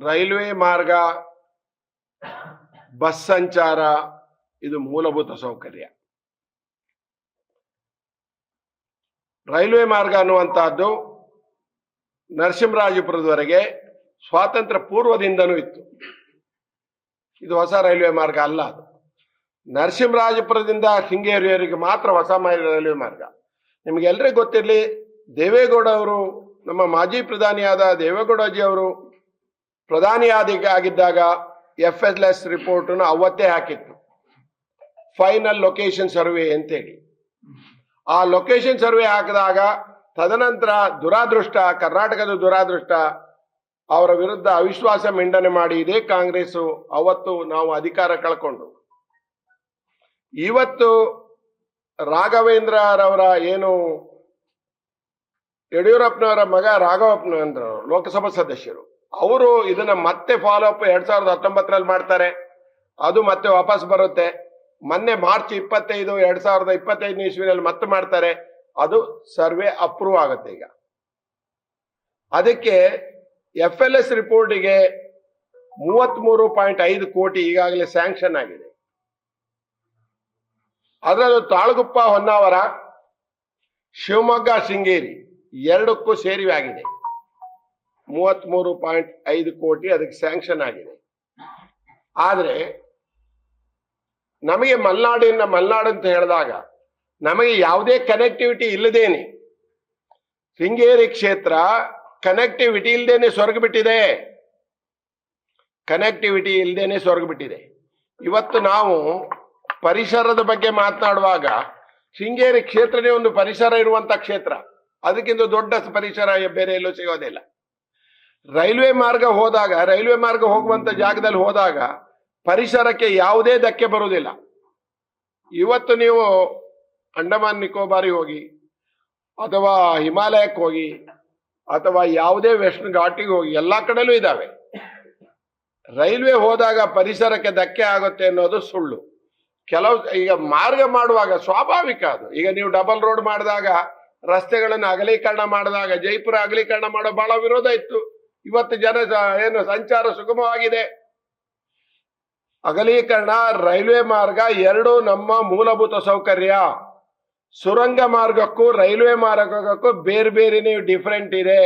Railway ಮಾರ್ಗ, bus ಸಂಚಾರ ಇದು ಮೂಲಭೂತ ಸೌಕರ್ಯ. ರೈಲ್ವೆ ಮಾರ್ಗ ಅನ್ನುವಂತಹದ್ದು ನರಸಿಂಹರಾಜಪುರದವರೆಗೆ ಸ್ವಾತಂತ್ರ್ಯ ಪೂರ್ವದಿಂದನೂ ಇತ್ತು. ಇದು ಹೊಸ ರೈಲ್ವೆ ಮಾರ್ಗ ಅಲ್ಲ. ಅದು ನರಸಿಂಹರಾಜಪುರದಿಂದ ಶೃಂಗೇರಿಯವರೆಗೆ ಮಾತ್ರ ಹೊಸ ರೈಲ್ವೆ ಮಾರ್ಗ. ನಿಮ್ಗೆಲ್ರಿಗೂ ಗೊತ್ತಿರಲಿ, ದೇವೇಗೌಡ ಅವರು, ನಮ್ಮ ಮಾಜಿ ಪ್ರಧಾನಿಯಾದ ದೇವೇಗೌಡಜಿ ಅವರು ಪ್ರಧಾನಿ ಆಗಿದ್ದಾಗ FLS ರಿಪೋರ್ಟನ್ನು ಅವತ್ತೇ ಹಾಕಿತ್ತು, ಫೈನಲ್ ಲೊಕೇಶನ್ ಸರ್ವೆ ಅಂತೇಳಿ. ಆ ಲೊಕೇಶನ್ ಸರ್ವೆ ಹಾಕಿದಾಗ ತದನಂತರ ದುರಾದೃಷ್ಟ, ಕರ್ನಾಟಕದ ದುರಾದೃಷ್ಟ, ಅವರ ವಿರುದ್ಧ ಅವಿಶ್ವಾಸ ಮಂಡನೆ ಮಾಡಿ ಇದೇ ಕಾಂಗ್ರೆಸ್ ಅವತ್ತು ನಾವು ಅಧಿಕಾರ ಕಳ್ಕೊಂಡು, ಇವತ್ತು ರಾಘವೇಂದ್ರರವರ ಏನು ಯಡಿಯೂರಪ್ಪನವರ ಮಗ ರಾಘವಪ್ಪನವರು ಲೋಕಸಭಾ ಸದಸ್ಯರು, ಅವರು ಇದನ್ನ ಮತ್ತೆ ಫಾಲೋ ಅಪ್ 2019ರಲ್ಲಿ ಮಾಡ್ತಾರೆ. ಅದು ಮತ್ತೆ ವಾಪಸ್ ಬರುತ್ತೆ. ಮೊನ್ನೆ ಮಾರ್ಚ್ 25, 2025 ಇಸ್ವಿನಲ್ಲಿ ಮತ್ತೆ ಮಾಡ್ತಾರೆ. ಅದು ಸರ್ವೆ ಅಪ್ರೂವ್ ಆಗುತ್ತೆ. ಈಗ ಅದಕ್ಕೆ FLS ರಿಪೋರ್ಟಿಗೆ 33.5 ಕೋಟಿ ಈಗಾಗಲೇ ಸ್ಯಾಂಕ್ಷನ್ ಆಗಿದೆ. ಅದರಲ್ಲೂ ತಾಳಗುಪ್ಪ, ಹೊನ್ನಾವರ, ಶಿವಮೊಗ್ಗ, ಶೃಂಗೇರಿ ಎರಡಕ್ಕೂ ಸೇರಿ ಆಗಿದೆ. 33.5 ಕೋಟಿ ಅದಕ್ಕೆ ಸ್ಯಾಂಕ್ಷನ್ ಆಗಿದೆ. ಆದರೆ ನಮಗೆ ಮಲ್ನಾಡು ಅಂತ ಹೇಳಿದಾಗ ನಮಗೆ ಯಾವುದೇ ಕನೆಕ್ಟಿವಿಟಿ ಇಲ್ಲದೇನೆ, ಶೃಂಗೇರಿ ಕ್ಷೇತ್ರ ಕನೆಕ್ಟಿವಿಟಿ ಇಲ್ಲದೇನೆ ಸ್ವರ್ಗ ಬಿಟ್ಟಿದೆ. ಕನೆಕ್ಟಿವಿಟಿ ಇಲ್ಲದೇನೆ ಸ್ವರ್ಗ ಬಿಟ್ಟಿದೆ. ಇವತ್ತು ನಾವು ಪರಿಸರದ ಬಗ್ಗೆ ಮಾತನಾಡುವಾಗ ಶೃಂಗೇರಿ ಕ್ಷೇತ್ರನೇ ಒಂದು ಪರಿಸರ ಇರುವಂತ ಕ್ಷೇತ್ರ. ಅದಕ್ಕಿಂತ ದೊಡ್ಡ ಪರಿಸರ ಬೇರೆ ಎಲ್ಲೂ ಸಿಗೋದಿಲ್ಲ. ರೈಲ್ವೆ ಮಾರ್ಗ ಹೋಗುವಂತ ಜಾಗದಲ್ಲಿ ಹೋದಾಗ ಪರಿಸರಕ್ಕೆ ಯಾವುದೇ ಧಕ್ಕೆ ಬರುವುದಿಲ್ಲ. ಇವತ್ತು ನೀವು ಅಂಡಮಾನ್ ನಿಕೋಬಾರಿಗೆ ಹೋಗಿ, ಅಥವಾ ಹಿಮಾಲಯಕ್ಕೆ ಹೋಗಿ, ಅಥವಾ ಯಾವುದೇ ವೆಸ್ಟರ್ನ್ ಘಾಟಿಗೆ ಹೋಗಿ, ಎಲ್ಲಾ ಕಡೆಲೂ ಇದ್ದಾವೆ. ರೈಲ್ವೆ ಹೋದಾಗ ಪರಿಸರಕ್ಕೆ ಧಕ್ಕೆ ಆಗುತ್ತೆ ಅನ್ನೋದು ಸುಳ್ಳು. ಈಗ ಮಾರ್ಗ ಮಾಡುವಾಗ ಸ್ವಾಭಾವಿಕ ಅದು. ಈಗ ನೀವು ಡಬಲ್ ರೋಡ್ ಮಾಡಿದಾಗ, ರಸ್ತೆಗಳನ್ನು ಅಗಲೀಕರಣ ಮಾಡಿದಾಗ, ಜೈಪುರ ಅಗಲೀಕರಣ ಮಾಡೋ ಬಹಳ ವಿರೋಧ ಇತ್ತು. ಇವತ್ತು ಏನು ಸಂಚಾರ ಸುಗಮವಾಗಿದೆ. ಅಗಲೀಕರಣ, ರೈಲ್ವೆ ಮಾರ್ಗ ಎರಡು ನಮ್ಮ ಮೂಲಭೂತ ಸೌಕರ್ಯ. ಸುರಂಗ ಮಾರ್ಗಕ್ಕೂ ರೈಲ್ವೆ ಮಾರ್ಗಕ್ಕೂ ಬೇರೆ ಬೇರೆನೇ ಡಿಫರೆಂಟ್ ಇದೆ.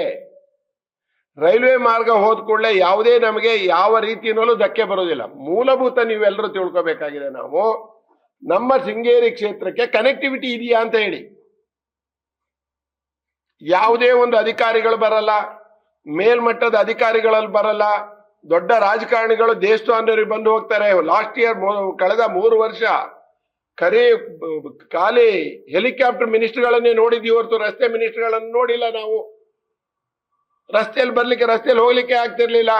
ರೈಲ್ವೆ ಮಾರ್ಗ ಹೋದ ಕೂಡಲೇ ಯಾವುದೇ ನಮಗೆ ಯಾವ ರೀತಿಯಲ್ಲೂ ಧಕ್ಕೆ ಬರೋದಿಲ್ಲ. ಮೂಲಭೂತ ನೀವೆಲ್ಲರೂ ತಿಳ್ಕೋಬೇಕಾಗಿದೆ. ನಾವು ನಮ್ಮ ಶೃಂಗೇರಿ ಕ್ಷೇತ್ರಕ್ಕೆ ಕನೆಕ್ಟಿವಿಟಿ ಇದೆಯಾ ಅಂತ ಹೇಳಿ. ಯಾವುದೇ ಒಂದು ಅಧಿಕಾರಿಗಳು ಬರಲ್ಲ, ಮೇಲ್ಮಟ್ಟದ ಅಧಿಕಾರಿಗಳಲ್ಲಿ ಬರಲ್ಲ, ದೊಡ್ಡ ರಾಜಕಾರಣಿಗಳು ದೇವಸ್ಥಾನದವರಿಗೆ ಬಂದು ಹೋಗ್ತಾರೆ. ಲಾಸ್ಟ್ ಇಯರ್, ಕಳೆದ 3 ವರ್ಷ ಖಾಲಿ ಹೆಲಿಕಾಪ್ಟರ್ ಮಿನಿಸ್ಟರ್ಗಳನ್ನೇ ನೋಡಿದ್ವಿ ಹೊರತು ರಸ್ತೆ ಮಿನಿಸ್ಟರ್ಗಳನ್ನು ನೋಡಿಲ್ಲ. ನಾವು ರಸ್ತೆಯಲ್ಲಿ ಹೋಗ್ಲಿಕ್ಕೆ ಆಗ್ತಿರ್ಲಿಲ್ಲ.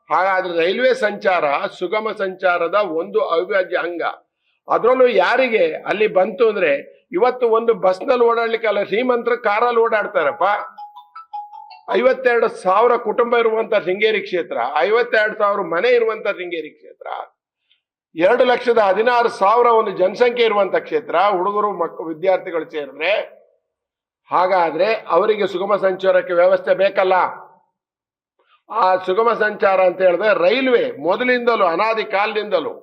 ಹಾಗಾದ್ರೆ ರೈಲ್ವೆ ಸಂಚಾರ ಸುಗಮ ಸಂಚಾರದ ಒಂದು ಅವಿಭಾಜ್ಯ ಅಂಗ. ಅದರಲ್ಲೂ ಯಾರಿಗೆ ಅಲ್ಲಿ ಬಂತು ಅಂದ್ರೆ, ಇವತ್ತು ಒಂದು ಬಸ್ನಲ್ಲಿ ಓಡಾಡ್ಲಿಕ್ಕೆ ಅಲ್ಲ, ಶ್ರೀಮಂತರ ಕಾರಲ್ಲಿ ಓಡಾಡ್ತಾರಪ್ಪ. 52,000 ಕುಟುಂಬ ಇರುವಂತ ಶೃಂಗೇರಿ ಕ್ಷೇತ್ರ, 52,000 ಮನೆ ಇರುವಂತ ಶೃಂಗೇರಿ ಕ್ಷೇತ್ರ, 2,16,000 ಒಂದು ಜನಸಂಖ್ಯೆ ಇರುವಂತ ಕ್ಷೇತ್ರ. ಹುಡುಗರು ವಿದ್ಯಾರ್ಥಿಗಳು ಸೇರಿದ್ರೆ, ಹಾಗಾದ್ರೆ ಅವರಿಗೆ ಸುಗಮ ಸಂಚಾರಕ್ಕೆ ವ್ಯವಸ್ಥೆ ಬೇಕಲ್ಲ. ಆ ಸುಗಮ ಸಂಚಾರ ಅಂತ ಹೇಳಿದ್ರೆ ರೈಲ್ವೆ ಮೊದಲಿಂದಲೂ, ಅನಾದಿ ಕಾಲದಿಂದಲೂ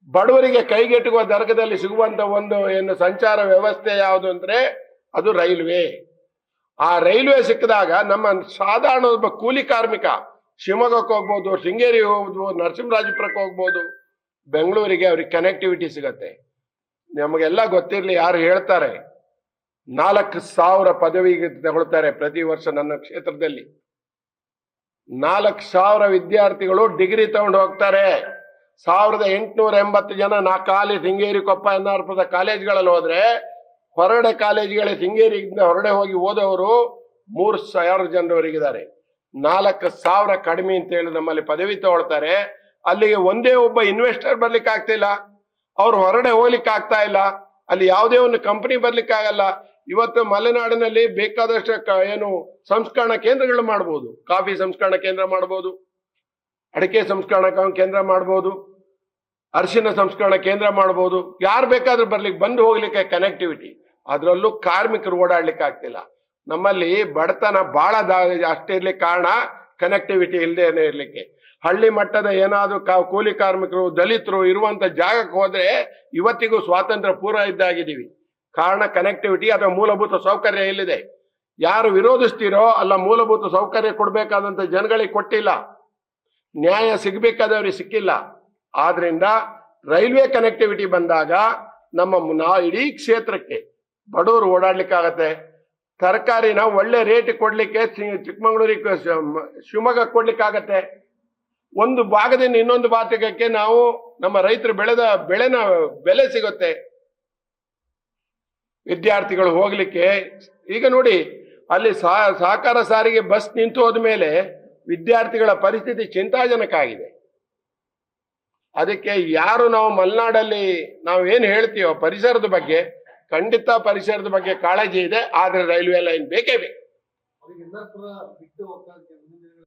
ಬಡವರಿಗೆ ಕೈಗೆಟುಕುವ ದರದಲ್ಲಿ ಸಿಗುವಂತ ಒಂದು ಏನು ಸಂಚಾರ ವ್ಯವಸ್ಥೆ ಯಾವುದು ಅಂದ್ರೆ ಅದು ರೈಲ್ವೆ. ಆ ರೈಲ್ವೆ ಸಿಕ್ಕಿದಾಗ ನಮ್ಮ ಸಾಧಾರಣ ಒಬ್ಬ ಕೂಲಿ ಕಾರ್ಮಿಕ ಶಿವಮೊಗ್ಗಕ್ಕೆ ಹೋಗ್ಬೋದು, ಶೃಂಗೇರಿಗೆ ಹೋಗ್ಬೋದು, ನರಸಿಂಹರಾಜಪುರಕ್ಕೆ ಹೋಗ್ಬೋದು, ಬೆಂಗಳೂರಿಗೆ ಅವ್ರಿಗೆ ಕನೆಕ್ಟಿವಿಟಿ ಸಿಗತ್ತೆ. ನಮಗೆಲ್ಲ ಗೊತ್ತಿರ್ಲಿ, ಯಾರು ಹೇಳ್ತಾರೆ 4,000 ಪದವಿ ತಗೊಳ್ತಾರೆ ಪ್ರತಿ ವರ್ಷ ನನ್ನ ಕ್ಷೇತ್ರದಲ್ಲಿ. 4,000 ವಿದ್ಯಾರ್ಥಿಗಳು ಡಿಗ್ರಿ ತಗೊಂಡು ಹೋಗ್ತಾರೆ. 1,880 ಜನ ಖಾಲಿ ಶೃಂಗೇರಿ, ಕೊಪ್ಪ, ಎನ್ನಾರ್ಪುರದ ಕಾಲೇಜ್ಗಳಲ್ಲಿ ಹೋದ್ರೆ, ಹೊರಗಡೆ ಕಾಲೇಜ್ಗಳೇ ಶೃಂಗೇರಿಯಿಂದ ಹೊರಗಡೆ ಹೋಗಿ ಓದೋರು 3,000 ಜನರವರೆಗಿದ್ದಾರೆ. 4,000 ಕಡಿಮೆ ಅಂತ ಹೇಳಿ ನಮ್ಮಲ್ಲಿ ಪದವಿ ತಗೊಳ್ತಾರೆ. ಅಲ್ಲಿಗೆ ಒಂದೇ ಒಬ್ಬ ಇನ್ವೆಸ್ಟರ್ ಬರ್ಲಿಕ್ಕೆ ಆಗ್ತಿಲ್ಲ, ಅವ್ರು ಹೊರಗಡೆ ಹೋಗ್ಲಿಕ್ಕೆ ಆಗ್ತಾ ಇಲ್ಲ, ಅಲ್ಲಿ ಯಾವುದೇ ಒಂದು ಕಂಪನಿ ಬರ್ಲಿಕ್ಕೆ ಆಗಲ್ಲ. ಇವತ್ತು ಮಲೆನಾಡಿನಲ್ಲಿ ಬೇಕಾದಷ್ಟು ಏನು ಸಂಸ್ಕರಣಾ ಕೇಂದ್ರಗಳು ಮಾಡ್ಬೋದು. ಕಾಫಿ ಸಂಸ್ಕರಣಾ ಕೇಂದ್ರ ಮಾಡ್ಬೋದು, ಅಡಿಕೆ ಸಂಸ್ಕರಣಾ ಕೇಂದ್ರ ಮಾಡ್ಬೋದು, ಅರಿಶಿನ ಸಂಸ್ಕರಣಾ ಕೇಂದ್ರ ಮಾಡ್ಬೋದು. ಯಾರು ಬೇಕಾದ್ರೂ ಬರ್ಲಿಕ್ಕೆ, ಬಂದು ಹೋಗ್ಲಿಕ್ಕೆ ಕನೆಕ್ಟಿವಿಟಿ. ಅದರಲ್ಲೂ ಕಾರ್ಮಿಕರು ಓಡಾಡ್ಲಿಕ್ಕೆ ಆಗ್ತಿಲ್ಲ. ನಮ್ಮಲ್ಲಿ ಬಡತನ ಬಹಳ ಅಷ್ಟೇ ಇರ್ಲಿಕ್ಕೆ ಕಾರಣ ಕನೆಕ್ಟಿವಿಟಿ ಇಲ್ಲದೇನೆ ಇರ್ಲಿಕ್ಕೆ. ಹಳ್ಳಿ ಮಟ್ಟದ ಏನಾದ್ರು ಕೂಲಿ ಕಾರ್ಮಿಕರು, ದಲಿತರು ಇರುವಂತ ಜಾಗಕ್ಕೆ ಹೋದ್ರೆ ಇವತ್ತಿಗೂ ಸ್ವಾತಂತ್ರ್ಯ ಪೂರ್ವ ಇದ್ದಾಗಿದ್ದೀವಿ. ಕಾರಣ ಕನೆಕ್ಟಿವಿಟಿ ಅಥವಾ ಮೂಲಭೂತ ಸೌಕರ್ಯ ಇಲ್ಲಿದೆ. ಯಾರು ವಿರೋಧಿಸ್ತೀರೋ ಅಲ್ಲ ಮೂಲಭೂತ ಸೌಕರ್ಯ ಕೊಡ್ಬೇಕಾದಂತ ಜನಗಳಿಗೆ ಕೊಟ್ಟಿಲ್ಲ, ನ್ಯಾಯ ಸಿಗ್ಬೇಕಾದವ್ರಿಗೆ ಸಿಕ್ಕಿಲ್ಲ. ಆದ್ರಿಂದ ರೈಲ್ವೆ ಕನೆಕ್ಟಿವಿಟಿ ಬಂದಾಗ ನಮ್ಮ ಇಡೀ ಕ್ಷೇತ್ರಕ್ಕೆ ಬಡವರು ಓಡಾಡ್ಲಿಕ್ಕಾಗತ್ತೆ. ತರಕಾರಿನ ಒಳ್ಳೆ ರೇಟ್ ಕೊಡ್ಲಿಕ್ಕೆ ಚಿಕ್ಕಮಗಳೂರಿಗೆ ಶಿವಮೊಗ್ಗ ಕೊಡ್ಲಿಕ್ಕಾಗತ್ತೆ. ಒಂದು ಭಾಗದಿಂದ ಇನ್ನೊಂದು ಭಾಗಕ್ಕೆ ನಾವು ನಮ್ಮ ರೈತರು ಬೆಳೆದ ಬೆಳೆನ ಬೆಲೆ ಸಿಗುತ್ತೆ. ವಿದ್ಯಾರ್ಥಿಗಳು ಹೋಗ್ಲಿಕ್ಕೆ ಈಗ ನೋಡಿ ಅಲ್ಲಿ ಸಹಕಾರ ಸಾರಿಗೆ ಬಸ್ ನಿಂತು ಹೋದ್ಮೇಲೆ ವಿದ್ಯಾರ್ಥಿಗಳ ಪರಿಸ್ಥಿತಿ ಚಿಂತಾಜನಕ ಆಗಿದೆ. ಅದಕ್ಕೆ ಯಾರು ನಾವು ಮಲೆನಾಡಲ್ಲಿ ನಾವು ಏನು ಹೇಳ್ತೀವೋ ಪರಿಸರದ ಬಗ್ಗೆ, ಖಂಡಿತ ಪರಿಸರದ ಬಗ್ಗೆ ಕಾಳಜಿ ಇದೆ. ಆದ್ರೆ ರೈಲ್ವೆ ಲೈನ್ ಬೇಕೇ ಬೇಕು.